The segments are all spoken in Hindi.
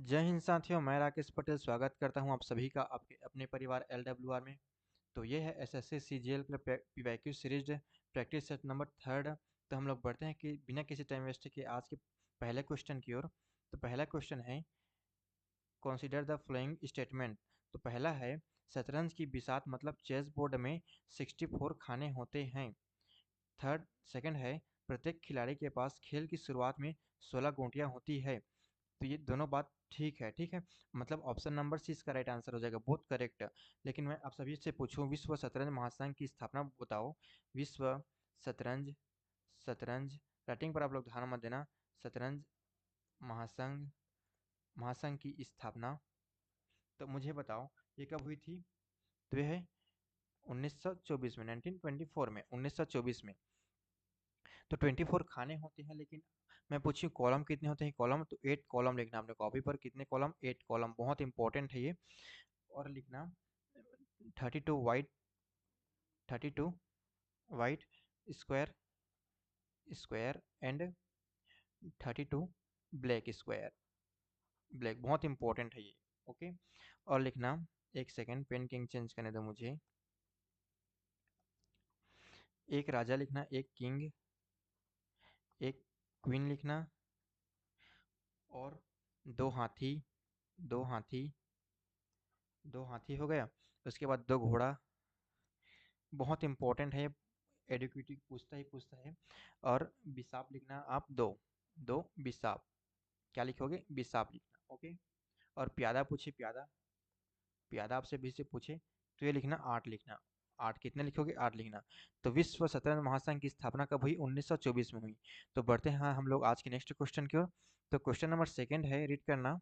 जय हिंद साथियों, मैं राकेश पटेल स्वागत करता हूं आप सभी का आपके अपने परिवार LWR में। तो ये है SSC CGL PYQ series practice set number 3। तो हम लोग बढ़ते हैं कि बिना किसी टाइम वेस्ट के आज के पहले क्वेश्चन की ओर। तो पहला क्वेश्चन है कंसीडर द फ्लोइंग स्टेटमेंट। तो पहला है शतरंज की बिसात मतलब चेस बोर्ड में 64 खाने होते हैं। थर्ड सेकंड है प्रत्येक खिलाड़ी के पास खेल की शुरुआत में 16 गोटियां होती है। तो ये दोनों बात ठीक है, ठीक है। मतलब ऑप्शन नंबर सी इसका राइट आंसर हो जाएगा, बहुत करेक्ट। लेकिन मैं आप सभी से पूछूं, विश्व शतरंज महासंघ की स्थापना बताओ। विश्व शतरंज शतरंज राइटिंग पर आप लोग ध्यान मत देना। शतरंज महासंघ महासंघ की स्थापना तो मुझे बताओ ये कब हुई थी। तो ये है 1924 में, 1924 में, 1924 में। तो 24 खाने होते हैं, लेकिन मैं पूछूं कॉलम कितने होते हैं। कॉलम तो 8 कॉलम लिखना आपने कॉपी पर। कितने कॉलम? 8 कॉलम, बहुत इंपॉर्टेंट है ये। और लिखना 32 white, 32 white square square and 32 black square black, बहुत इंपॉर्टेंट है ये। ओके। और लिखना, एक सेकेंड पेन किंग चेंज करने दो मुझे। एक राजा लिखना, एक किंग, एक क्वीन लिखना, और दो हाथी, दो हाथी, दो हाथी हो गया। उसके बाद दो घोड़ा, बहुत इंपॉर्टेंट है, एडुकेटिव पूछता ही पूछता है। और बिसाप लिखना आप दो, दो बिसाप। क्या लिखोगे? बिसाप लिखना। ओके। और प्यादा पूछे, प्यादा, प्यादा आपसे भी से पूछे तो ये लिखना 8 लिखना। 8 कितने लिखोगे? 8 लिखना। तो विश्व शतरंज महासंघ की स्थापना कब हुई? 1924 में हुई। तो बढ़ते हैं हम लोग आज के नेक्स्ट क्वेश्चन की ओर। तो क्वेश्चन नंबर सेकंड है, रीड करना।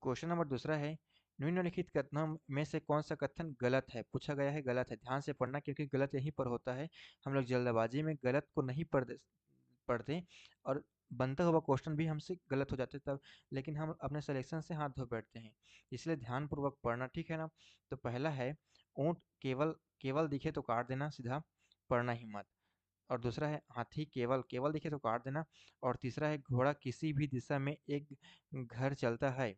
क्वेश्चन नंबर दूसरा है, निम्नलिखित कथनों में से कौन सा कथन गलत है? पूछा गया है, गलत है। ध्यान से पढ़ना क्योंकि गलत यहीं पर होता है। हम लोग जल्दबाजी में गलत को नहीं पढ़ते और बनता हुआ क्वेश्चन भी हमसे गलत हो जाते तब, लेकिन हम अपने सिलेक्शन से हाथ धो बैठते हैं। इसलिए ध्यानपूर्वक पढ़ना, ठीक है ना। तो पहला है ऊंट केवल केवल दिखे तो काट देना, सीधा पढ़ना ही मत। और दूसरा है हाथी केवल केवल दिखे तो काट देना। और तीसरा है घोड़ा किसी भी दिशा में एक घर चलता है।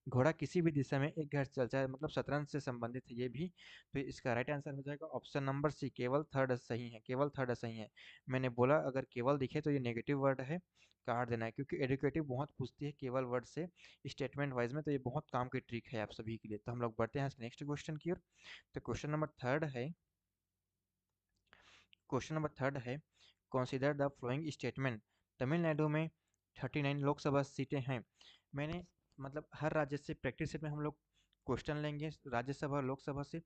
घोड़ा किसी भी दिशा में एक घर चलता है, मतलब शतरंज से संबंधित है ये भी। तो इसका राइट आंसर हो जाएगा ऑप्शन नंबर सी, केवल थर्ड सही है, केवल थर्ड सही है। मैंने बोला अगर केवल दिखे तो ये नेगेटिव वर्ड है, काट देना है, क्योंकि एडुकेटिव बहुत पूछती है केवल वर्ड से स्टेटमेंट वाइज में। तो ये बहुत काम की ट्रिक है आप सभी के लिए। तो हम लोग बढ़ते हैं नेक्स्ट क्वेश्चन की ओर। तो क्वेश्चन नंबर थर्ड है consider the following statement. Tamil Nadu में 39 लोकसभा सीटें हैं। मैंने मतलब हर राज्य से प्रैक्टिस सेट में हम लोग क्वेश्चन लेंगे, राज्यसभा लोकसभा से।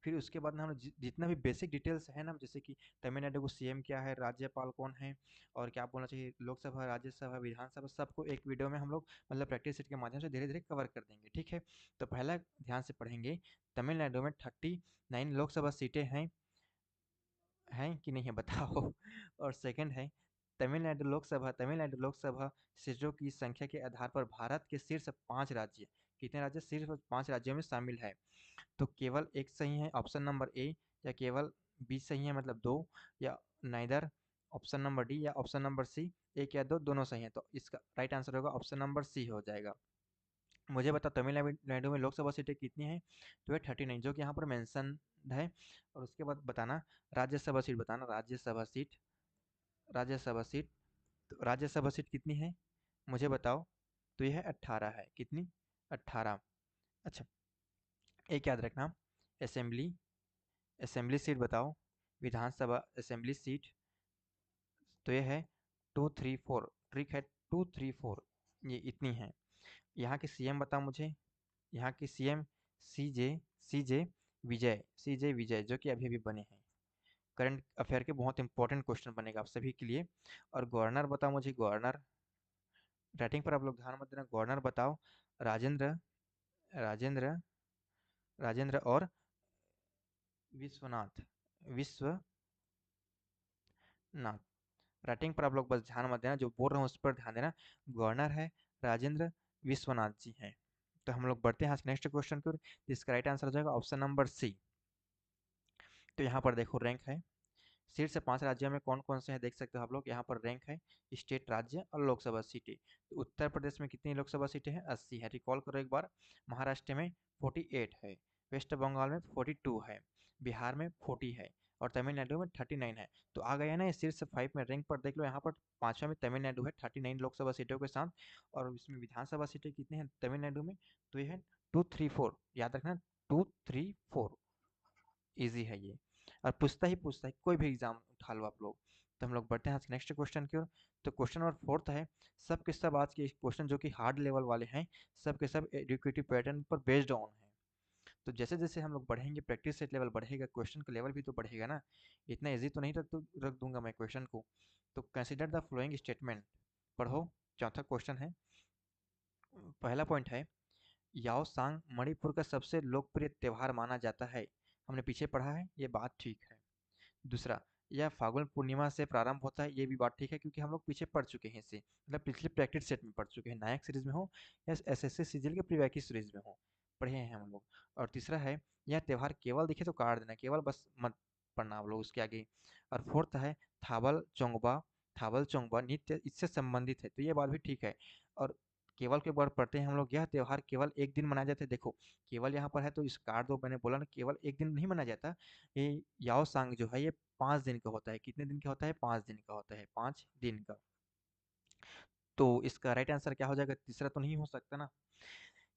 फिर उसके बाद ना हम जितना भी बेसिक डिटेल्स है ना, जैसे कि तमिलनाडु को सीएम क्या है, राज्यपाल कौन है, और क्या बोलना चाहिए, लोकसभा, राज्यसभा, विधानसभा, सबको एक वीडियो में हम लोग मतलब प्रैक्टिस सेट के माध्यम से धीरे धीरे कवर कर देंगे, ठीक है। तो पहला ध्यान से पढ़ेंगे, तमिलनाडु में 39 लोकसभा सीटें हैं कि नहीं है बताओ। और सेकंड है तमिलनाडु लोकसभा सीटों की संख्या के आधार पर भारत के शीर्ष 5 राज्य, कितने राज्य शीर्ष 5 राज्यों में शामिल है? तो केवल एक सही है, ऑप्शन नंबर ए, या केवल बी सही है मतलब दो, या नाइदर, ऑप्शन नंबर डी, या ऑप्शन नंबर सी, एक या दो दोनों सही है। तो इसका राइट आंसर होगा ऑप्शन नंबर सी हो जाएगा। मुझे बता तमिलनाडु में लोकसभा सीटें कितनी हैं। तो ये 39 जो कि यहाँ पर मेंशन है। और उसके बाद बताना राज्यसभा सीट, बताना राज्यसभा सीट, राज्यसभा सीट। तो राज्यसभा सीट कितनी है मुझे बताओ। तो यह है 18 है, कितनी? 18। अच्छा, एक याद रखना, असेंबली, असेंबली सीट बताओ, विधानसभा असेंबली सीट। तो यह है 234, ट्रिक है 234, ये इतनी है। यहाँ के सीएम बताओ मुझे। यहाँ के सीएम सीजे सीजे सीजे विजय, जो कि अभी अभी बने हैं। करंट अफेयर के बहुत इंपॉर्टेंट क्वेश्चन बनेगा आप सभी के लिए। और गवर्नर बताओ मुझे, गवर्नर, राइटिंग पर आप लोग ध्यान मत देना। गवर्नर बताओ, राजेंद्र, राजेंद्र, राजेंद्र और विश्वनाथ, विश्वनाथ। राइटिंग पर आप लोग बस ध्यान मत देना, जो बोल रहा हूँ उस पर ध्यान देना। गवर्नर है राजेंद्र विश्वनाथ जी हैं। तो हम लोग बढ़ते हैं आज नेक्स्ट क्वेश्चन की ओर। इसका राइट आंसर हो जाएगा ऑप्शन नंबर सी। तो यहाँ पर देखो रैंक है शीर्ष 5 राज्यों में कौन-कौन से हैं देख सकते हो आप लोग, यहाँ पर रैंक है स्टेट, राज्य और लोकसभा सीटें। तो उत्तर प्रदेश में कितनी लोकसभा सीटें हैं? 80 है, रिकॉल करो एक बार। महाराष्ट्र में 48 है, वेस्ट बंगाल में 42 है, बिहार में 40 है और तमिलनाडु में 39 है। तो आ गया ना ये शीर्ष 5 में रैंक पर, देख लो यहाँ पर 5वां में तमिलनाडु है 39 लोकसभा सीटों के साथ। और इसमें विधानसभा सीटें कितनी हैं तमिलनाडु में? तो ये है 234, याद रखना 234, ईजी है ये। और पूछता है कोई भी एग्जाम उठा लो आप लोग। तो हम लोग बढ़ते हैं आज नेक्स्ट क्वेश्चन की ओर। तो क्वेश्चन नंबर 4 है, सब के सब आज के क्वेश्चन जो कि हार्ड लेवल वाले हैं, सब के सब एडुकेटिव पैटर्न पर बेस्ड ऑन है। तो जैसे जैसे हम लोग बढ़ेंगे, प्रैक्टिस सेट लेवल बढ़ेगा, क्वेश्चन का लेवल भी तो बढ़ेगा ना। इतना इजी तो नहीं रख दूंगा मैं क्वेश्चन को। तो कंसिडर द फ्लोइंग स्टेटमेंट, पढ़ो। चौथा क्वेश्चन है, पहला पॉइंट है, याओ सांग मणिपुर का सबसे लोकप्रिय त्योहार माना जाता है। हमने पीछे पढ़ा है, ये बात ठीक है। दूसरा, यह फाल्गुन पूर्णिमा से प्रारंभ होता है, ये भी बात ठीक है क्योंकि हम लोग पीछे पढ़ चुके हैं इसे, मतलब पिछले प्रैक्टिस सेट में पढ़ चुके हैं, नायक सीरीज में हो या एसएससी सीजीएल के प्रीवैकी सीरीज में हो, पढ़े हैं हम लोग। और तीसरा है, यह त्योहार केवल दिखे तो काट देना, केवल बस मत पढ़ना आप लोग उसके आगे। और फोर्थ है, थावल चोंगबा, थावल चोंगबा नृत्य इससे संबंधित है, तो ये बात भी ठीक है। और केवल के वर्ड पढ़ते हैं हम लोग, यह त्योहार केवल एक दिन मनाया जाता है। देखो केवल यहाँ पर है तो इस काट दो, मैंने बोला ना केवल एक दिन नहीं मनाया जाता। ये याओ सांग जो है ये 5 दिन का होता है। कितने दिन का होता है? 5 दिन का होता है, 5 दिन का। तो इसका राइट आंसर क्या हो जाएगा? तीसरा तो नहीं हो सकता ना,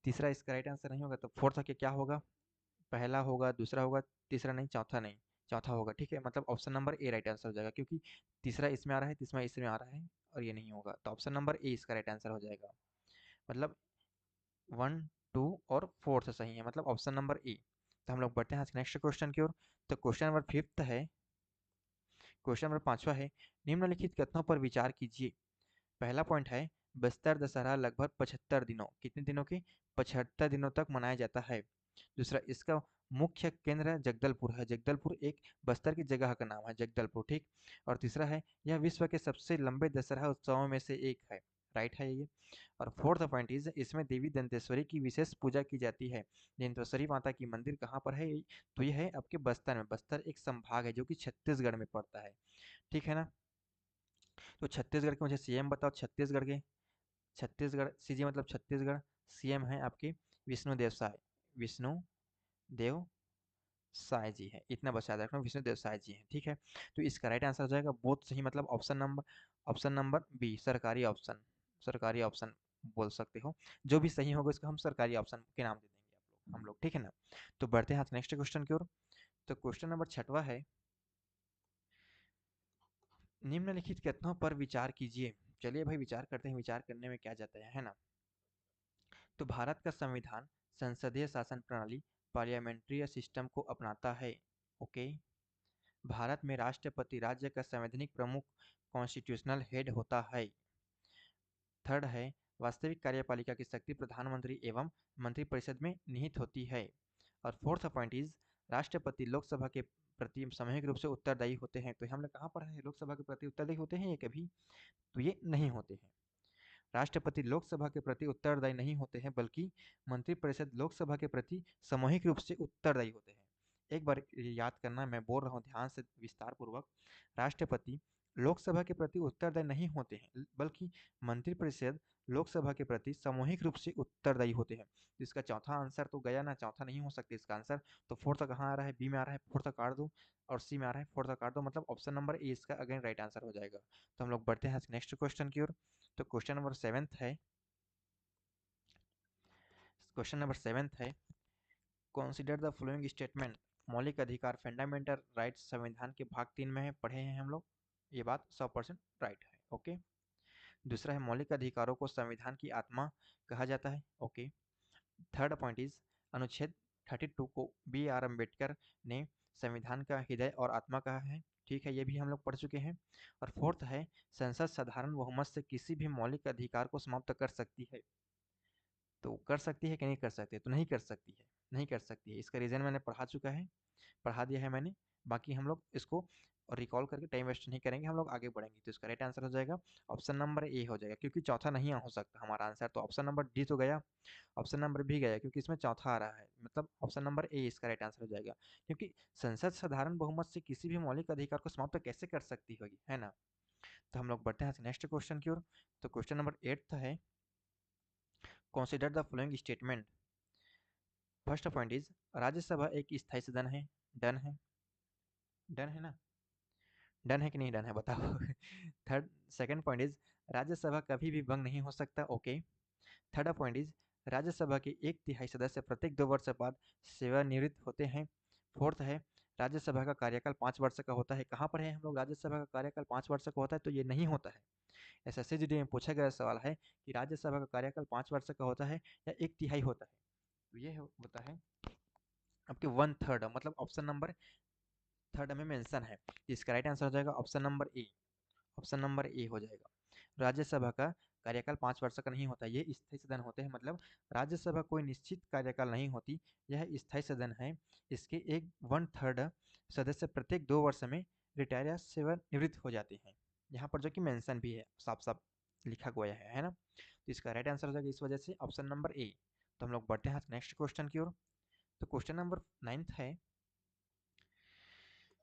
तीसरा इसका राइट आंसर नहीं होगा। तो फोर्थ के क्या होगा? पहला होगा, दूसरा होगा, तीसरा नहीं, चौथा नहीं, चौथा होगा। ठीक है, मतलब option number A right answer हो जाएगा, क्योंकि तीसरा इसमें आ रहा है, तीसरा इसमें आ रहा है और ये नहीं होगा। तो ऑप्शन नंबर ए इसका राइट आंसर हो जाएगा। मतलब 1, 2 और 4 सही है, मतलब ऑप्शन नंबर ए। तो हम लोग बढ़ते हैं नेक्स्ट क्वेश्चन की ओर। तो क्वेश्चन नंबर 5 है, क्वेश्चन नंबर 5वां है, निम्नलिखित कथनों पर विचार कीजिए। पहला पॉइंट है, बस्तर दशहरा लगभग 75 दिनों, कितने दिनों की? 75 दिनों तक मनाया जाता है। दूसरा, इसका मुख्य केंद्र जगदलपुर है, जगदलपुर एक बस्तर की जगह का नाम है, जगदलपुर। ठीक। और तीसरा है, यह विश्व के सबसे लंबे दशहरा उत्सवों में से एक है, राइट है ये। और फोर्थ पॉइंट इज, इसमें देवी दंतेश्वरी की विशेष पूजा की जाती है। दंतेश्वरी माता की मंदिर कहाँ पर है? तो यह है आपके बस्तर में, बस्तर एक संभाग है जो कि छत्तीसगढ़ में पड़ता है। ठीक है ना। तो छत्तीसगढ़ के मुझे सीएम बताओ, छत्तीसगढ़ के, छत्तीसगढ़ सीजी मतलब छत्तीसगढ़, सीएम है आपके विष्णुदेव साय, विष्णुदेव साय जी है, इतना बस याद रखना, विष्णुदेव साय जी हैं। ठीक है। तो इसका राइट आंसर हो जाएगा बहुत सही, मतलब ऑप्शन नंबर बी, सरकारी ऑप्शन, सरकारी ऑप्शन बोल सकते हो। जो भी सही होगा इसका हम सरकारी ऑप्शन के नाम दे देंगे आप लोग, हम लोग। ठीक है ना। तो बढ़ते हैं नेक्स्ट क्वेश्चन की ओर। तो क्वेश्चन नंबर 6वां है, निम्नलिखित कथनों पर विचार कीजिए। चलिए भाई विचार करते हैं, विचार करने में क्या जाता है ना। तो भारत का संविधान संसदीय शासन प्रणाली, पार्लियामेंट्री सिस्टम को अपनाता है। ओके। भारत में राष्ट्रपति राज्य का संवैधानिक प्रमुख, कॉन्स्टिट्यूशनल हेड होता है। थर्ड है, वास्तविक कार्यपालिका की शक्ति प्रधानमंत्री एवं मंत्रिपरिषद में निहित होती है। और फोर्थ पॉइंट इज, राष्ट्रपति लोकसभा के प्रति सामूहिक रूप से उत्तरदायी होते हैं। तो हमने कहाँ पढ़ा है, लोकसभा के प्रति उत्तरदायी होते हैं ये कभी? तो ये नहीं होते हैं। राष्ट्रपति लोकसभा के प्रति उत्तरदायी नहीं होते हैं, बल्कि मंत्रिपरिषद लोकसभा के प्रति सामूहिक रूप से उत्तरदायी होते हैं। एक बार याद करना, मैं बोल रहा हूँ ध्यान से विस्तार पूर्वक। राष्ट्रपति लोकसभा के प्रति उत्तरदायी नहीं होते हैं, बल्कि मंत्रिपरिषद लोकसभा के प्रति सामूहिक रूप से उत्तरदायी होते हैं। तो इसका चौथा आंसर तो गया ना, चौथा नहीं हो सकता इसका आंसर। तो फोर्थ कहाँ आ रहा है? बी में आ रहा है, फोर्थ काट दो। और सी में आ रहा है, फोर्थ काट दो, मतलब ऑप्शन नंबर ए इसका अगेन राइट आंसर हो जाएगा। तो हम लोग बढ़ते हैं नेक्स्ट क्वेश्चन की ओर। तो क्वेश्चन नंबर 7 है, कंसीडर द फॉलोइंग स्टेटमेंट। मौलिक अधिकार फंडामेंटल राइट्स संविधान के भाग 3 में है, पढ़े हैं हम लोग, ये बात 100% राइट है। ओके। दूसरा है, मौलिक अधिकारों को संविधान की आत्मा कहा जाता है। ओके। थर्ड पॉइंट इज, अनुच्छेद 32 को बी आर अम्बेडकर ने संविधान का हृदय और आत्मा कहा है। ठीक है, ये भी हम लोग पढ़ चुके हैं। और फोर्थ है, संसद साधारण बहुमत से किसी भी मौलिक अधिकार को समाप्त कर सकती है। तो कर सकती है कि नहीं कर सकती है? तो नहीं कर सकती है, नहीं कर सकती है। इसका रीज़न मैंने पढ़ा चुका है, पढ़ा दिया है मैंने। बाकी हम लोग इसको और रिकॉल करके टाइम वेस्ट नहीं करेंगे, हम लोग आगे बढ़ेंगे। तो इसका राइट आंसर हो जाएगा ऑप्शन नंबर ए हो जाएगा, क्योंकि चौथा नहीं हो सकता हमारा आंसर। तो ऑप्शन नंबर डी तो गया, ऑप्शन नंबर बी गया, क्योंकि इसमें चौथा आ रहा है, मतलब ऑप्शन नंबर ए इसका राइट आंसर हो जाएगा। क्योंकि संसद साधारण बहुमत से किसी भी मौलिक अधिकार को समाप्त कैसे कर सकती होगी, है ना। तो हम लोग बढ़ते हैं नेक्स्ट क्वेश्चन की ओर। तो क्वेश्चन नंबर 8 है, consider the following statement. First point is, Rajya Sabha एक स्थायी सदन है। डन है, डन है ना, डन है कि नहीं डन है बताओ। Third second point is, Rajya Sabha कभी भी भंग नहीं हो सकता। Okay. Third point is, Rajya Sabha के एक तिहाई सदस्य प्रत्येक 2 वर्ष बाद सेवानिवृत्त होते हैं। फोर्थ है, राज्यसभा का कार्यकाल 5 वर्ष का होता है। कहाँ पर है हम लोग, राज्यसभा का कार्यकाल 5 वर्ष का होता है, तो ये नहीं होता है। एसएससी में पूछा गया सवाल है कि राज्यसभा का कार्यकाल 5 वर्ष का होता है या एक तिहाई होता है। तो ये होता है आपके 1/3, मतलब ऑप्शन नंबर थर्ड में मेंशन है। इसका राइट आंसर हो जाएगा option number A. Option number A हो जाएगा। राज्यसभा का कार्यकाल 5 वर्ष का नहीं होता, ये स्थायी सदन होते हैं। मतलब राज्यसभा कोई निश्चित कार्यकाल नहीं होती, यह स्थायी सदन है। इसके एक 1/3 सदस्य प्रत्येक 2 वर्ष में रिटायर या सेवानिवृत्त हो जाते हैं। यहाँ पर जो कि मेंशन भी है, साफ साफ लिखा गया है ना। तो इसका राइट आंसर हो जाएगा इस वजह से ऑप्शन नंबर ए। तो हम लोग बढ़ते हैं नेक्स्ट क्वेश्चन की ओर। तो क्वेश्चन नंबर 9 है,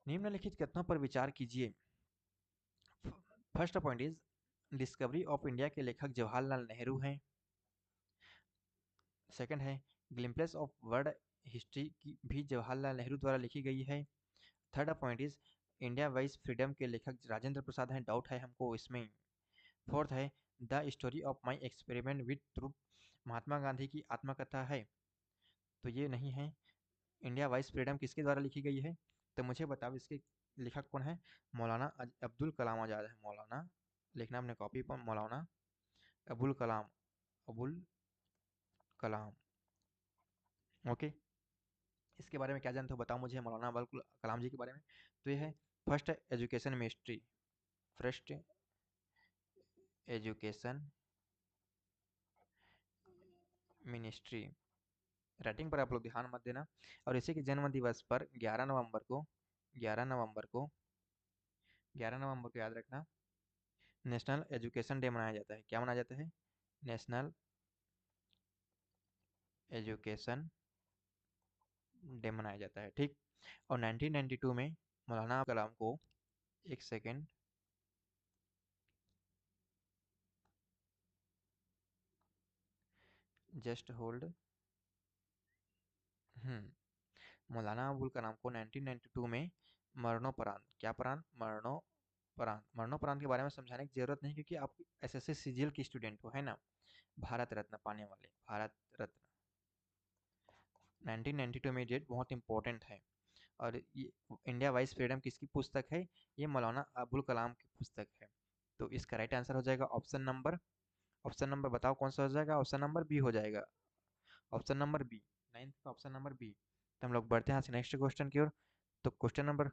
निम्नलिखित कथनों पर विचार कीजिए। First point is, discovery of India के लेखक जवाहरलाल नेहरू हैं। सेकंड है, ग्लिम्पसेस ऑफ वर्ल्ड हिस्ट्री की भी जवाहरलाल नेहरू द्वारा लिखी गई है। Third point is, India wise freedom के लेखक राजेंद्र प्रसाद हैं। डाउट है हमको इसमें। फोर्थ है, the story of my experiment with truth Mahatma Gandhi की आत्मकथा है। तो ये नहीं है। इंडिया वाइज फ्रीडम किसके द्वारा लिखी गई है, तो मुझे बताओ इसके लेखक कौन है। मौलाना अब्दुल कलाम आजाद है। मौलाना लिखना अपने कॉपी पर, मौलाना अबुल कलाम, अबुल कलाम। ओके। इसके बारे में क्या जानते हो बताओ मुझे, मौलाना अबुल कलाम जी के बारे में। तो ये है first education ministry, first education ministry. Writing पर आप लोग ध्यान मत देना। और इसी के जन्म दिवस पर 11 नवंबर को, 11 नवंबर को, 11 नवंबर को याद रखना, नेशनल एजुकेशन डे मनाया जाता है। क्या मनाया जाता है, नेशनल एजुकेशन डे मनाया जाता है। ठीक। और 1992 में मौलाना कलाम को, एक second, just hold. Maulana Abul Kalam को 1992 में मरणोपरांत, क्या प्रांत, मरणोपरांत, मरणोपरांत के बारे में समझाने की जरूरत नहीं, क्योंकि आप एसएससी सीजीएल की स्टूडेंट हो, है ना। भारत रत्न पाने वाले, भारत रत्न 1992 में डेट बहुत इंपॉर्टेंट है। और ये इंडिया वाइज फ्रीडम किसकी पुस्तक है, ये मौलाना अबुल कलाम की पुस्तक है। तो इसका राइट आंसर हो जाएगा ऑप्शन नंबर बताओ कौन सा हो जाएगा, ऑप्शन नंबर बी हो जाएगा। ऑप्शन नंबर बी, नाइन्थ का ऑप्शन नंबर बी। तो हम लोग बढ़ते हैं नेक्स्ट क्वेश्चन की ओर। तो क्वेश्चन नंबर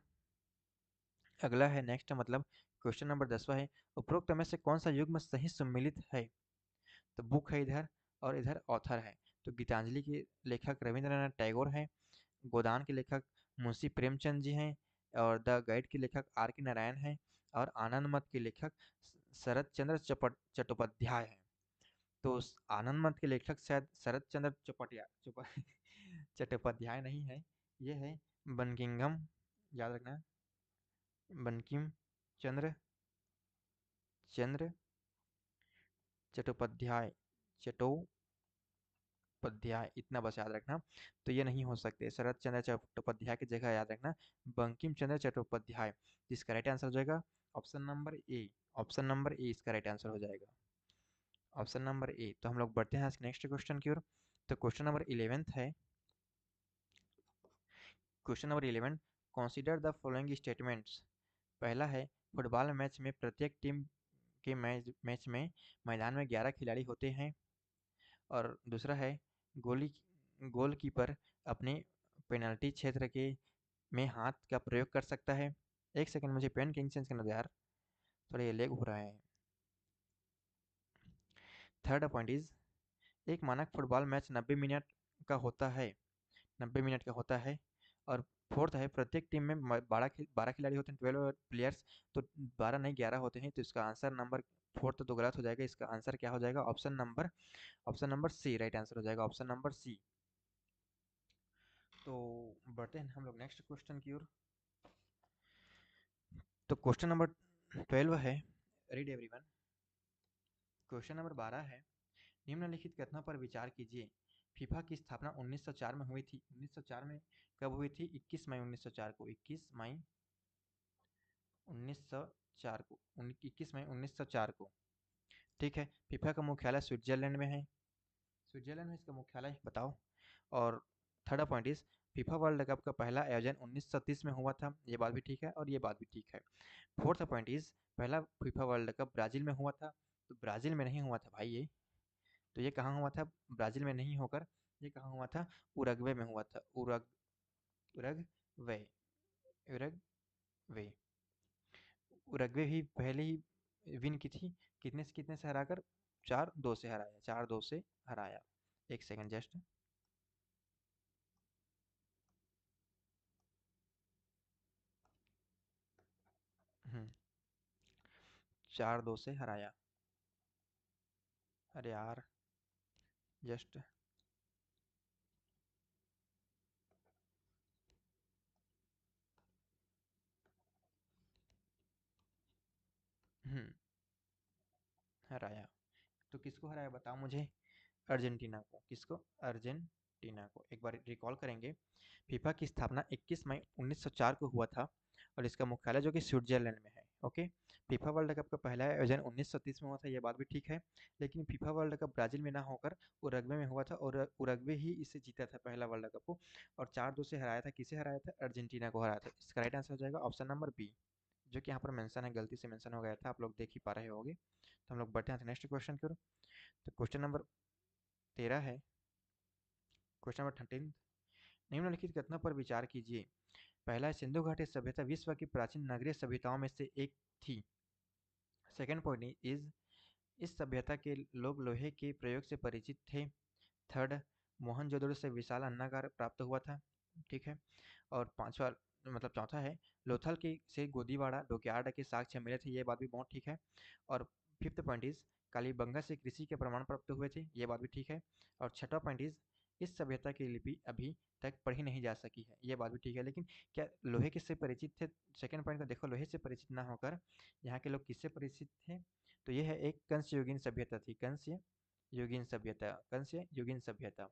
अगला है नेक्स्ट, मतलब क्वेश्चन नंबर 10वां है, उपरोक्त में से कौन सा युग्म सही सम्मिलित है। तो बुक है इधर, और इधर ऑथर है। तो गीतांजलि के लेखक रविंद्रनाथ टैगोर हैं। गोदान के लेखक मुंशी प्रेमचंद जी हैं। और द गाइड के लेखक आर के नारायण हैं। और आनंद मठ के लेखक शरत चंद्र चट्टोपाध्याय हैं। तो आनंद मठ के लेखक शायद शरत चंद्र चट्टोपाध्याय नहीं है, ये है बंकिमचंद्र, याद रखना, बंकिम चंद्र चंद्र चट्टोपाध्याय, चट्टोपाध्याय, इतना बस याद रखना। तो ये नहीं हो सकते, शरत चंद्र चट्टोपाध्याय की जगह याद रखना बंकिम चंद्र चट्टोपाध्याय। जिसका राइट आंसर हो जाएगा option number A. Option number A इसका राइट आंसर हो जाएगा, ऑप्शन नंबर ए। तो हम लोग बढ़ते हैं नेक्स्ट क्वेश्चन की ओर। तो क्वेश्चन नंबर 11 है, question number 11, consider the following statements. पहला है, फुटबॉल मैच में प्रत्येक टीम के मैच में मैदान में 11 खिलाड़ी होते हैं। और दूसरा है, गोली गोलकीपर अपने पेनल्टी क्षेत्र के में हाथ का प्रयोग कर सकता है। एक सेकंड, मुझे पेन किंग चेंज करना दो यार, थोड़ा ये लेग हो रहा है। थर्ड पॉइंट इज, एक मानक फुटबॉल मैच 90 मिनट का होता है, 90 मिनट का होता है। और फोर्थ है प्रत्येक टीम में 12 खिलाड़ी होते हैं, 12 प्लेयर्स, तो 12 नहीं 11 होते हैं, तो इसका आंसर नंबर फोर्थ तो गलत हो जाएगा, इसका आंसर क्या हो जाएगा, option number C right answer हो जाएगा, ऑप्शन नंबर सी। तो बढ़ते हैं हम लोग नेक्स्ट क्वेश्चन की ओर। तो क्वेश्चन नंबर 12 है, रीड एवरीवन। क्वेश्चन नंबर 12 है, निम्नलिखित कथनों पर विचार कीजिए। फीफा की स्थापना 1904 में हुई थी। 1904 में कब हुई थी? 21 मई 1904 को, 21 मई 1904 को, 21 मई 1904 को। ठीक है। फीफा का मुख्यालय स्विट्जरलैंड में है। स्विट्जरलैंड में इसका मुख्यालय बताओ। और third point is, FIFA world cup का पहला आयोजन 1930 में हुआ था। ये बात भी ठीक है और ये बात भी ठीक है। फोर्थ पॉइंट इज, पहला फीफा वर्ल्ड कप ब्राजील में हुआ था। तो ब्राजील में नहीं हुआ था भाई ये। तो ये कहाँ हुआ था? ब्राजील में नहीं होकर ये कहाँ हुआ था? उरुग्वे में हुआ था। Uruguay, Uruguay. उरुग्वे ही पहले ही विन की थी। कितने से हराकर? 4-2 से हराया, 4-2 से हराया। एक सेकंड जस्ट। 4-2 से हराया। अरे यार, जस्ट। हम्म हराया। तो किसको हराया बताओ मुझे? अर्जेंटीना को। किसको? अर्जेंटीना को। एक बार रिकॉल करेंगे। फीफा की स्थापना 21 मई 1904 को हुआ था और इसका मुख्यालय जो कि स्विट्जरलैंड में है। ओके। फीफा वर्ल्ड कप का पहला आयोजन 1930 में हुआ था, ये बात भी ठीक है। लेकिन फीफा वर्ल्ड कप ब्राजील में ना होकर उरुग्वे में हुआ था और उरुग्वे ही इसे जीता था पहला वर्ल्ड कप को। और 4-2 से हराया था। किसे हराया था? अर्जेंटीना को हराया था। इसका राइट आंसर हो जाएगा ऑप्शन नंबर बी, जो कि यहाँ पर मेंशन है, गलती से मेंशन हो गया था, आप लोग देख ही पा रहे होंगे। तो हम लोग बढ़ते हैं नेक्स्ट क्वेश्चन की ओर। तो क्वेश्चन नंबर 13 है। क्वेश्चन नंबर 13, निम्नलिखित कथनों पर विचार कीजिए। पहला, सिंधु घाटी सभ्यता विश्व की प्राचीन नगरीय सभ्यताओं में से एक थी। सेकंड पॉइंट इज, इस सभ्यता के लोग लोहे के प्रयोग से परिचित थे। थर्ड, मोहनजोदड़ो से विशाल अन्नागार प्राप्त हुआ था। ठीक है। और पांचवा, मतलब चौथा है, लोथल के से गोदीवाड़ा डोकयार्ड के साक्ष्य मिले थे। ये बात भी बहुत ठीक है। और फिफ्थ पॉइंट इज, कालीबंगा से कृषि के प्रमाण प्राप्त हुए थे। ये बात भी ठीक है। और छठा पॉइंट इज, इस सभ्यता की लिपि अभी तक पढ़ी नहीं जा सकी है। ये बात भी ठीक है। लेकिन क्या लोहे किससे परिचित थे? सेकंड पॉइंट को देखो, लोहे से परिचित ना होकर यहाँ के लोग किससे परिचित थे? तो ये है, एक कंस्य युगीन सभ्यता थी। कंस्य युगीन सभ्यता।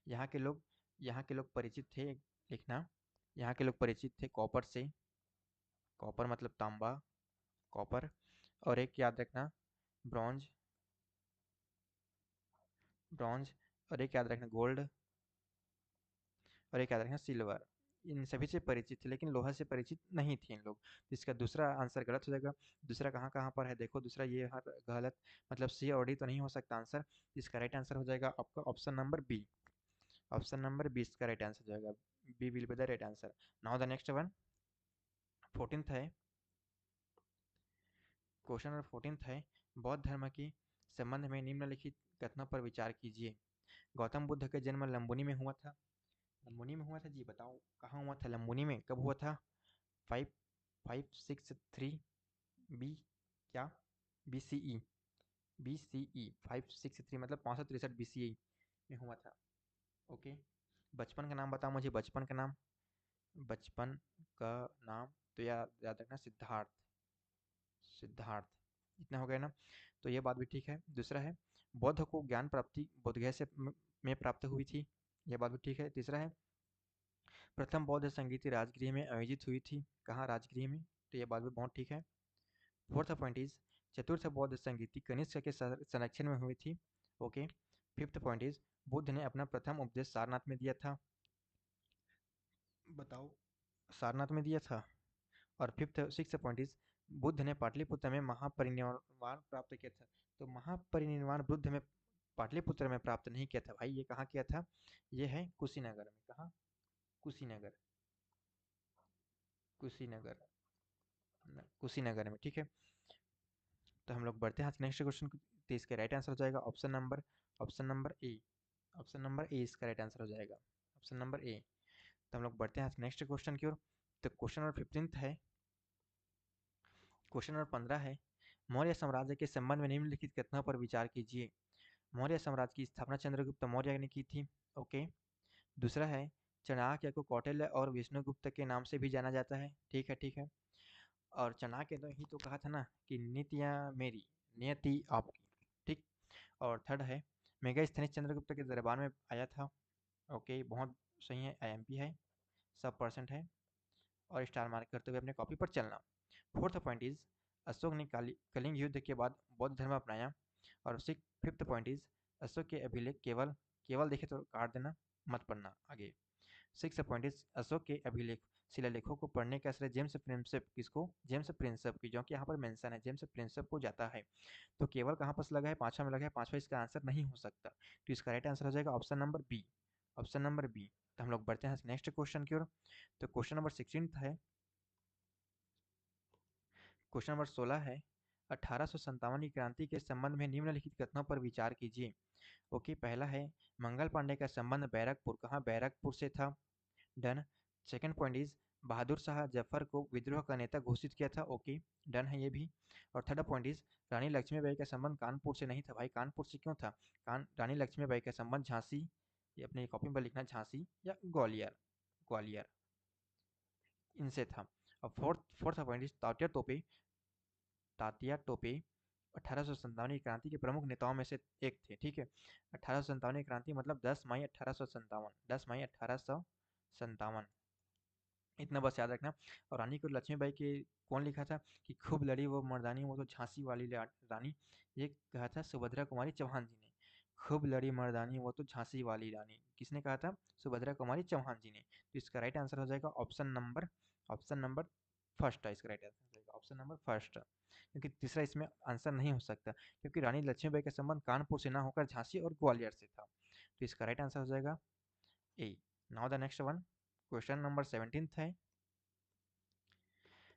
यहाँ के लोग यहाँ के लोग परिचित थे। लिखना, यहाँ के लोग परिचित थे कॉपर से। कॉपर मतलब तांबा, कॉपर। और एक याद रखना, ब्रॉन्ज, ब्रॉन्ज। और एक याद रखना, गोल्ड। और एक याद रखना, सिल्वर। इन सभी से परिचित थे, लेकिन लोहा से परिचित नहीं थे इन लोग। तो इसका दूसरा आंसर गलत हो जाएगा। दूसरा कहाँ कहाँ पर है देखो, दूसरा ये हर गलत, मतलब सी और डी तो नहीं हो सकता आंसर। इसका राइट आंसर हो जाएगा आपका option number B. Option number 20 का राइट आंसर हो जाएगा। B will be the right answer. Now the next one, 14th है। क्वेश्चन नंबर 14th है, बौद्ध धर्म के संबंध में निम्नलिखित कथनों पर विचार कीजिए। गौतम बुद्ध का जन्म लंबुनी में हुआ था। लंबुनी में हुआ था जी, बताओ कहाँ हुआ था? लंबुनी में कब हुआ था? 563 बी, क्या? BCE, BCE 563 मतलब 563 BCE में हुआ था। ओके। बचपन का नाम बताओ मुझे, बचपन का नाम। बचपन का नाम तो याद याद रखना, सिद्धार्थ। सिद्धार्थ। इतना हो गया ना? तो ये बात भी ठीक है। दूसरा है, बौद्ध को ज्ञान प्राप्ति बोधगया से में प्राप्त हुई थी। ये बात भी ठीक है। तीसरा है, प्रथम बौद्ध संगीति राजगृह में आयोजित हुई थी। कहाँ? राजगृह में। तो ये बात भी बहुत ठीक है। फोर्थ पॉइंट इज, चतुर्थ बौद्ध संगीति कनिष्क के संरक्षण में हुई थी। Okay. Fifth point is, Buddha ने अपना प्रथम उपदेश सारनाथ में दिया था। बताओ, सारनाथ में दिया था। और fifth six point is, Buddha ने पाटलिपुत्र में महापरिनिर्वाण प्राप्त किया था। तो महापरिनिर्वाण बुद्ध में पाटलिपुत्र में प्राप्त नहीं किया था भाई, ये कहाँ किया था? ये है कुशीनगर में। कहाँ? कुशीनगर, कुशीनगर, कुशीनगर में। ठीक है। तो हम लोग बढ़ते हैं आज नेक्स्ट क्वेश्चन। तो इसका राइट आंसर हो जाएगा option number A. Option number A इसका राइट आंसर हो जाएगा। Option number A. तो हम लोग बढ़ते हैं नेक्स्ट क्वेश्चन की ओर। तो क्वेश्चन नंबर 15 है, क्वेश्चन नंबर 15 है, मौर्य साम्राज्य के संबंध में निम्नलिखित कथनों पर विचार कीजिए। मौर्य साम्राज्य की स्थापना चंद्रगुप्त मौर्य ने की थी। ओके। दूसरा है, चाणक्य को कौटिल्य और विष्णुगुप्त के नाम से भी जाना जाता है। ठीक है, ठीक है। और चाणक्य ने ही तो कहा था ना कि नीतियाँ मेरी, नियति आपकी। ठीक। और थर्ड है, मेगास्थनीज चंद्रगुप्त के दरबार में आया था। ओके, बहुत सही है, आईएमपी है, 100% है। और स्टार मार्क करते हुए अपने कॉपी पर चलना। फोर्थ पॉइंट इज, अशोक ने कलिंग युद्ध के बाद बौद्ध धर्म अपनाया। और फिफ्थ पॉइंट इज, अशोक के अभिलेख केवल केवल देखे तो काट देना, मत पढ़ना आगे। सिक्स पॉइंट इज, अशोक के अभिलेख शिलालेखों को पढ़ने का श्रेय जेम्स प्रिंसेप, किसको? जेम्स प्रिंसेप की, जो कि यहाँ पर मेंशन है, जेम्स प्रिंसेप को जाता है। तो केवल कहाँ पर लगा है? पांचवा में लगा है। पांचवा इसका आंसर नहीं हो सकता, तो इसका राइट आंसर हो जाएगा option number B. Option number B. तो हम लोग बढ़ते हैं नेक्स्ट क्वेश्चन की ओर। तो क्वेश्चन नंबर 16 है, क्वेश्चन नंबर 16 है, 1857 की क्रांति के संबंध में निम्नलिखित कथनों पर विचार कीजिए। ओके, पहला है, मंगल पांडे का संबंध बैरकपुर, कहाँ? बैरकपुर से था। Done. Second point is, Bahadur Shah Zafar को विद्रोह का नेता घोषित किया था। ओके, डन है ये भी। और थर्ड पॉइंट इज, रानी लक्ष्मीबाई का संबंध कानपुर से नहीं था। भाई कानपुर से क्यों था? रानी लक्ष्मीबाई का संबंध झांसी, ये अपने कॉपी पर लिखना, झांसी या ग्वालियर, ग्वालियर इनसे था। और fourth point is, Tatya Tope 1857 की क्रांति के प्रमुख नेताओं में से एक थे। ठीक है, 1857 की क्रांति मतलब 10 मई 1857, 10 मई 1857, इतना बस याद रखना। और रानी को लक्ष्मीबाई के कौन लिखा था कि खूब लड़ी वो मर्दानी, वो तो झांसी वाली रानी, ये कहा था सुभद्रा कुमारी चौहान जी ने। खूब लड़ी मर्दानी वो तो झांसी वाली रानी, किसने कहा था? सुभद्रा कुमारी चौहान जी ने। तो इसका राइट आंसर हो जाएगा ऑप्शन नंबर फर्स्ट है, इसका राइट आंसर हो जाएगा ऑप्शन नंबर फर्स्ट, क्योंकि तीसरा इसमें आंसर नहीं हो सकता, क्योंकि रानी लक्ष्मीबाई का संबंध कानपुर से ना होकर झांसी और ग्वालियर से था। तो इसका राइट आंसर हो जाएगा A. Now the next one, question number 17 है,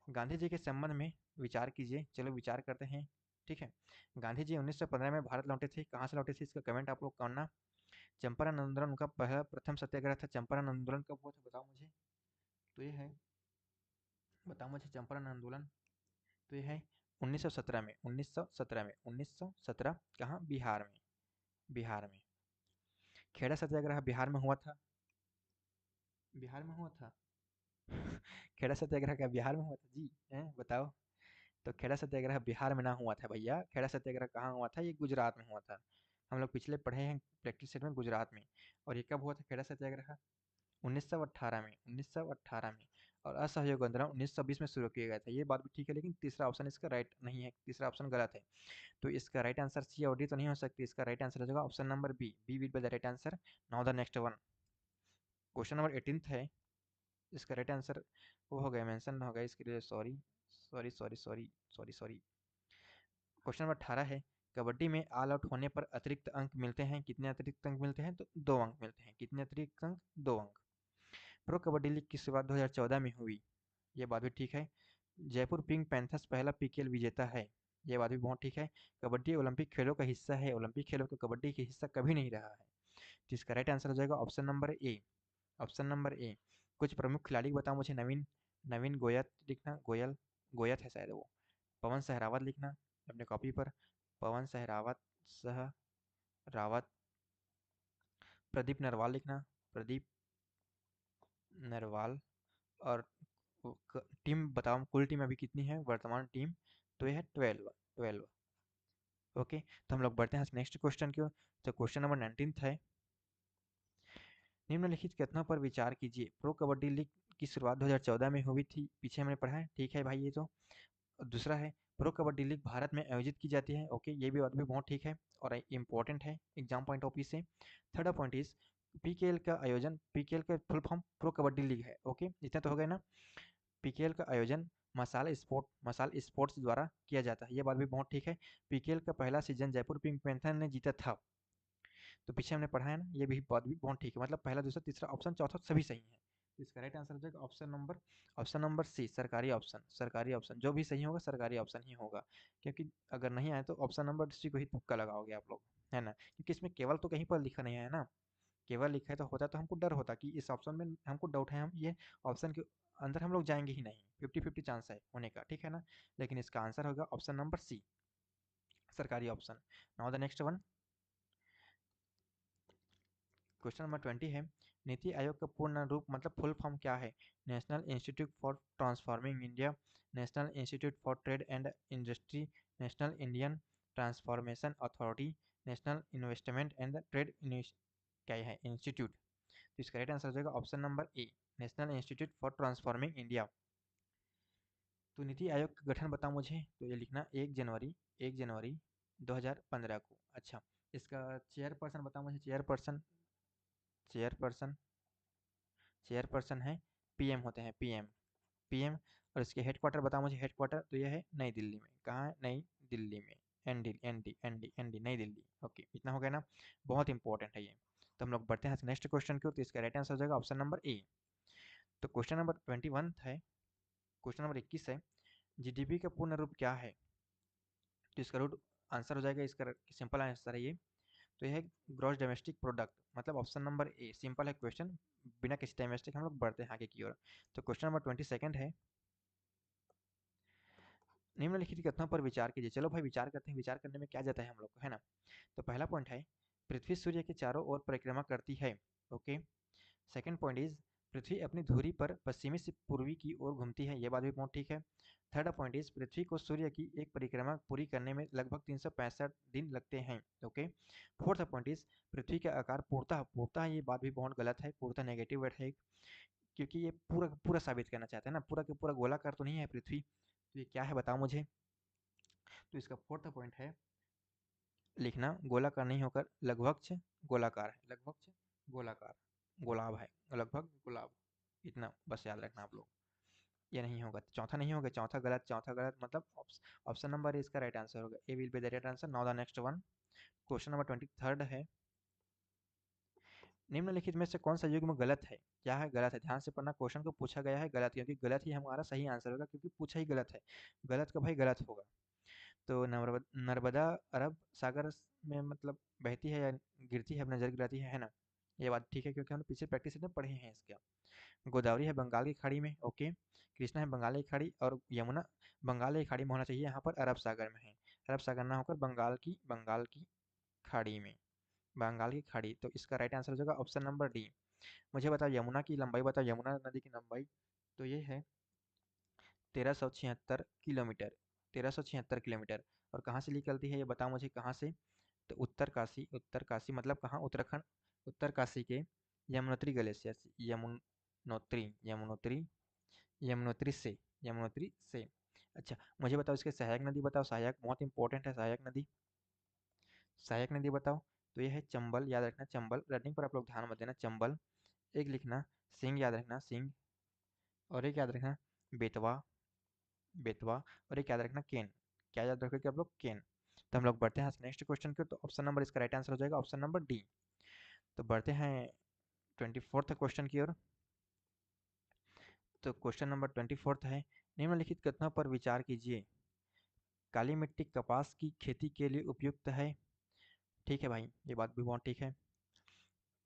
गांधी जी के संबंध में विचार कीजिए। चलो विचार करते हैं। ठीक है, गांधी जी 1915 में भारत लौटे थे। कहाँ से लौटे थे इसका कमेंट आप लोग करना। चंपारण आंदोलन उनका पहला प्रथम सत्याग्रह था। चंपारण आंदोलन कब हुआ था बताओ मुझे। तो ये है, बताओ मुझे चंपारण आंदोलन। तो ये है 1917 में, 1917 में, 1917 कहाँ? बिहार में, बिहार में। खेड़ा सत्याग्रह बिहार में हुआ था, बिहार में हुआ था। खेड़ा सत्याग्रह क्या बिहार में हुआ था जी? हैं बताओ। तो खेड़ा सत्याग्रह बिहार में ना हुआ था भैया, खेड़ा सत्याग्रह कहाँ हुआ था? ये गुजरात में हुआ था। हम लोग पिछले पढ़े हैं प्रैक्टिस सेट में, गुजरात में। और ये कब हुआ था खेड़ा सत्याग्रह? 1918 में, 1918 में। और असहयोग आंदोलन 1920 में शुरू किया गया था। ये बात भी ठीक है, लेकिन तीसरा ऑप्शन इसका राइट नहीं है, तीसरा ऑप्शन गलत है। तो इसका राइट आंसर सी और डी तो नहीं हो सकती, इसका राइट आंसर हो जाएगा option number B. B will be the right answer. Now the next one, question number 18 है, इसका राइट आंसर वो हो गया, मेंशन हो गया, इसके लिए sorry sorry sorry sorry sorry sorry. Question number 18 है, कबड्डी में ऑल आउट होने पर अतिरिक्त अंक मिलते हैं। कितने अतिरिक्त अंक मिलते हैं? तो 2 अंक मिलते हैं। कितने अतिरिक्त अंक? 2 अंक। प्रो कबड्डी लीग की शुरुआत 2014 में हुई। ये बात भी ठीक है। जयपुर पिंक पैंथर्स पहला पीकेएल विजेता है। ये बात भी बहुत ठीक है। कबड्डी ओलंपिक खेलों का हिस्सा है। ओलंपिक खेलों का कबड्डी का हिस्सा कभी नहीं रहा है। तो इसका राइट आंसर हो जाएगा option number A. Option number A. कुछ प्रमुख खिलाड़ी बताओ मुझे। नवीन नवीन गोयत लिखना, गोयल, गोयत है शायद वो। पवन सहरावत लिखना अपने कॉपी पर, पवन सहरावत, सहरावत। प्रदीप नरवाल लिखना, प्रदीप नरवाल। और टीम बताओ, कुल टीम अभी कितनी है वर्तमान टीम? तो ये है 12, 12। ओके, तो हम लोग बढ़ते हैं नेक्स्ट क्वेश्चन की ओर। तो क्वेश्चन नंबर 19 है, निम्नलिखित कथनों पर विचार कीजिए। प्रो कबड्डी लीग की शुरुआत 2014 में हुई थी, पीछे हमने पढ़ा है, ठीक है भाई ये तो। दूसरा है, प्रो कबड्डी लीग भारत में आयोजित की जाती है। ओके, ये भी बात भी बहुत ठीक है और इंपॉर्टेंट है एग्जाम पॉइंट ऑफ व्यू से। थर्ड पॉइंट इज, पीकेएल का आयोजन, पीकेएल का full form pro kabaddi league है। ओके, इतना तो हो गया ना। पीकेएल का आयोजन मसाल स्पोर्ट्स द्वारा किया जाता है। ये बात भी बहुत ठीक है। पीकेएल का पहला सीजन जयपुर पिंक पैंथर ने जीता था। तो पीछे हमने पढ़ा है ना, ये भी बात भी बहुत ठीक है, मतलब पहला दूसरा तीसरा ऑप्शन चौथा सभी सही है। तो इसका राइट आंसर हो जाएगा ऑप्शन नंबर सी, सरकारी ऑप्शन। सरकारी ऑप्शन जो भी सही होगा सरकारी ऑप्शन ही होगा, क्योंकि अगर नहीं आए तो ऑप्शन नंबर सी को ही तुक्का लगाओगे आप लोग, है ना, क्योंकि इसमें केवल तो कहीं पर लिखा नहीं है ना, केवल लिखा है तो होता तो हमको डर होता कि इस ऑप्शन में हमको डाउट है, हम ये ऑप्शन के अंदर हम लोग जाएंगे ही नहीं, 50-50 चांस है होने का, ठीक है ना। लेकिन इसका आंसर होगा ऑप्शन नंबर सी, सरकारी option. Now the next one, question number 20 है, नीति आयोग का पूर्ण रूप मतलब फुल फॉर्म क्या है? National institute for transforming India, national institute for trade and industry, national Indian transformation authority, national investment and trade क्या है इंस्टीट्यूट? तो इसका राइट आंसर हो जाएगा option number A, national institute for transforming India. तो नीति आयोग का गठन बताओ मुझे, तो ये लिखना 1 जनवरी 2015 को। अच्छा, इसका चेयरपर्सन बताओ मुझे, चेयरपर्सन चेयरपर्सन चेयरपर्सन है पीएम होते हैं, पीएम पीएम। और इसके हेडक्वार्टर बताओ मुझे, हेडक्वार्टर तो यह है नई दिल्ली में। कहाँ है? नई दिल्ली में। एनडी एनडी एनडी एनडी नई दिल्ली। ओके, इतना हो गया ना, बहुत इंपॉर्टेंट है ये। तो हम लोग बढ़ते हैं नेक्स्ट क्वेश्चन की ओर। तो इसका राइट आंसर हो जाएगा ऑप्शन नंबर ए। तो क्वेश्चन नंबर 21 है, क्वेश्चन नंबर 21 है, जीडीपी का पूर्ण रूप क्या है? तो इसका रूट आंसर हो जाएगा, इसका सिंपल आंसर है ये, तो यह है ग्रॉस डोमेस्टिक प्रोडक्ट, मतलब ऑप्शन नंबर ए। सिंपल है क्वेश्चन, बिना किसी टाइम वेस्ट के हम लोग बढ़ते हैं आगे की ओर। तो क्वेश्चन नंबर 22 है, निम्नलिखित कथनों पर विचार कीजिए। चलो भाई विचार करते हैं, विचार करने में क्या जाता है हम लोग को, है ना। तो पहला पॉइंट है, पृथ्वी सूर्य के चारों ओर परिक्रमा करती है। ओके। सेकंड पॉइंट इज, पृथ्वी अपनी धुरी पर पश्चिमी से पूर्वी की ओर घूमती है, ये बात भी बहुत ठीक है। थर्ड पॉइंट इज, पृथ्वी को सूर्य की एक परिक्रमा पूरी करने में लगभग 365 दिन लगते हैं। ओके। फोर्थ पॉइंट इज, पृथ्वी का आकार पूर्णतः पूर्णतः ये बात भी बहुत गलत है, पूर्णतः नेगेटिव वर्ड है, क्योंकि ये पूरा पूरा साबित करना चाहते हैं ना, पूरा का पूरा गोलाकार तो नहीं है पृथ्वी। तो ये क्या है बताओ मुझे। तो इसका फोर्थ पॉइंट है लिखना, गोलाकार नहीं होकर लगभग गोलाकार है, लगभग गोलाकार, गुलाब है, लगभग गुलाब। इतना बस याद रखना आप लोग, ये नहीं होगा। चौथा नहीं होगा, चौथा गलत, चौथा गलत, मतलब ऑप्शन नंबर इसका राइट आंसर होगा, A will be the right answer. Now the next one, question number 23 है, निम्नलिखित में से कौन सा युग्म गलत है? क्या है गलत है? ध्यान से पढ़ना, क्वेश्चन को पूछा गया है गलत, क्योंकि गलत ही हमारा सही आंसर होगा, क्योंकि पूछा ही गलत है। गलत का भाई गलत होगा। तो नर्मदा अरब सागर में मतलब बहती है या गिरती है, नजर गिराती है ना। ये बात ठीक है, क्योंकि हमने पीछे प्रैक्टिस में पढ़े हैं इसका। गोदावरी है बंगाल की खाड़ी में। ओके। कृष्णा है बंगाल की खाड़ी, और यमुना बंगाल की खाड़ी में होना चाहिए, यहाँ पर अरब सागर में है। अरब सागर ना होकर बंगाल की खाड़ी में, बंगाल की खाड़ी। तो इसका राइट आंसर हो जाएगा ऑप्शन नंबर डी। मुझे बताओ यमुना की लंबाई बताओ, यमुना नदी की लंबाई तो ये है 1376 किलोमीटर, 1376 किलोमीटर। और कहाँ से निकलती है ये बताओ मुझे, कहाँ से। तो उत्तरकाशी, उत्तरकाशी मतलब कहाँ? उत्तराखंड। उत्तरकाशी के यमुनोत्री ग्लेशियर से, यमुनोत्री यमुनोत्री से। अच्छा, मुझे बताओ इसके सहायक नदी बताओ, सहायक बहुत इंपॉर्टेंट है, सहायक नदी, सहायक नदी बताओ। तो ये है चंबल, याद रखना चंबल, रनिंग पर आप लोग ध्यान मत देना, चंबल। एक लिखना सिंह, याद रखना सिंह। और एक याद रखना बेतवा, बेतवा। और एक याद रखना केन। क्या याद रखोगे आप लोग? केन। तो हम लोग बढ़ते हैं नेक्स्ट क्वेश्चन के, तो ऑप्शन नंबर इसका राइट आंसर हो जाएगा ऑप्शन नंबर डी। तो बढ़ते हैं 24th क्वेश्चन की ओर। तो क्वेश्चन नंबर 24 है, निम्नलिखित कथनों पर विचार कीजिए। काली मिट्टी कपास की खेती के लिए उपयुक्त है। ठीक है भाई, ये बात भी बहुत ठीक है।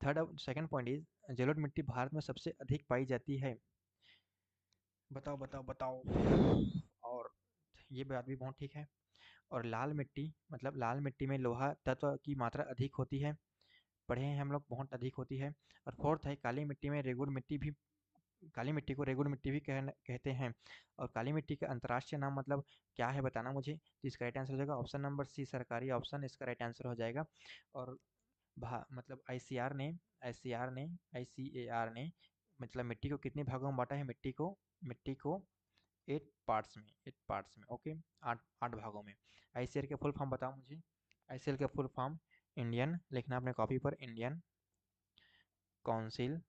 सेकंड पॉइंट इज, जलोढ़ मिट्टी भारत में सबसे अधिक पाई जाती है। बताओ बताओ बताओ। और ये बात भी बहुत ठीक है। और लाल मिट्टी मतलब लाल मिट्टी में लोहा तत्व की मात्रा अधिक होती है, पढ़े हैं हम लोग, बहुत अधिक होती है। और फोर्थ है, काली मिट्टी में रेगुड़ मिट्टी भी, काली मिट्टी को रेगुड़ मिट्टी भी कहते हैं। और काली मिट्टी का अंतर्राष्ट्रीय नाम मतलब क्या है बताना मुझे। तो इसका राइट आंसर हो जाएगा ऑप्शन नंबर सी, सरकारी ऑप्शन, इसका राइट आंसर हो जाएगा। और मतलब आईसीएआर ने मतलब मिट्टी को कितने भागों में बांटा है? मिट्टी को 8 पार्ट्स में, ओके, 8 भागों में। आईसीएआर के फुल फॉर्म बताओ मुझे। आईसीएआर का फुल फॉर्म, इंडियन लिखना अपने कॉपी पर, council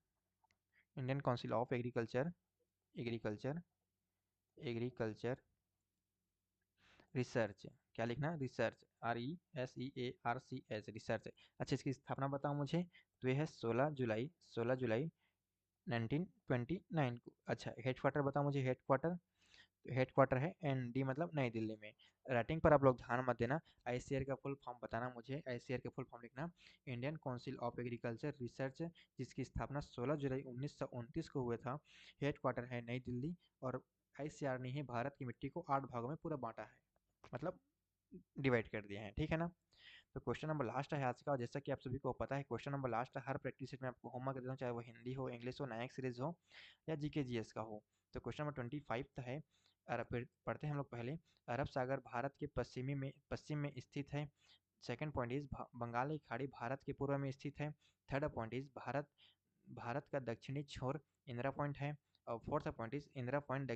Indian council of agriculture, agriculture agriculture research. क्या लिखना? Research, RESEARCH, research. अच्छा, इसकी स्थापना बताओ मुझे। तो ये है 16 जुलाई 1929 को। अच्छा, हेडक्वार्टर बताओ मुझे, हेडक्वार्टर। तो हेड क्वार्टर है ND मतलब नई दिल्ली में। राइटिंग पर आप लोग ध्यान मत देना, ICAR का फुल फॉर्म बताना मुझे, ICAR का फुल फॉर्म लिखना Indian council of agriculture research, जिसकी स्थापना 16 जुलाई 1929 को हुआ था। हेड क्वार्टर है नई दिल्ली और ICAR ने ही भारत की मिट्टी को 8 भागों में पूरा बांटा है, मतलब डिवाइड कर दिया है, ठीक है ना। तो क्वेश्चन नंबर लास्ट है आज का, और जैसा कि आप सभी को पता है क्वेश्चन नंबर लास्ट है, हर प्रैक्टिस सेट में आपको होमवर्क देता हूँ, चाहे वो हिंदी हो, इंग्लिश हो, नायक सीरीज हो या जीके जीएस का हो। तो क्वेश्चन नंबर 25 है, फिर पढ़ते हैं हम लोग पहले। अरब सागर भारत के पश्चिम में स्थित है। सेकंड पॉइंट इज बंगाल की खाड़ी भारत के पूर्व में स्थित है। थर्ड पॉइंट इज भारत का दक्षिणी छोर इंदिरा पॉइंट है। और fourth point is Indira point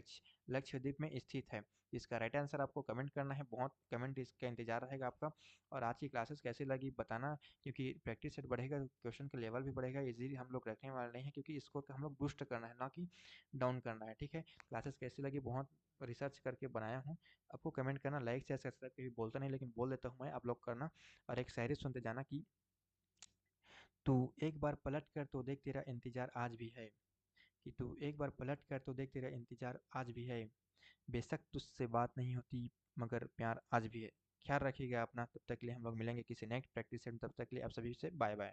Lakshadweep में स्थित है। इसका राइट आंसर आपको कमेंट करना है, बहुत कमेंट इसका इंतजार रहेगा आपका। और आज की क्लासेस कैसी लगी बताना, क्योंकि प्रैक्टिस सेट बढ़ेगा तो क्वेश्चन का लेवल भी बढ़ेगा। इजीली हम लोग रखने वाले नहीं हैं, क्योंकि इसको हम लोग बूस्ट करना है, ना कि डाउन करना है, ठीक है। क्लासेस कैसी लगी बहुत रिसर्च करके बनाया हूँ, आपको कमेंट करना। लाइक शेयर सब्सक्राइब कभी बोलता नहीं, लेकिन बोल देता हूँ मैं, आप लोग करना। और एक शायरी सुनते जाना कि तू एक बार पलट कर तो देख तेरा इंतजार आज भी है, कि तू एक बार पलट कर तो देख तेरा इंतजार आज भी है, बेशक तुझसे बात नहीं होती मगर प्यार आज भी है। ख्याल रखिएगा अपना, तब तक के लिए हम लोग मिलेंगे किसी नेक्स्ट प्रैक्टिस सेट, तब तक के लिए आप सभी से बाय बाय।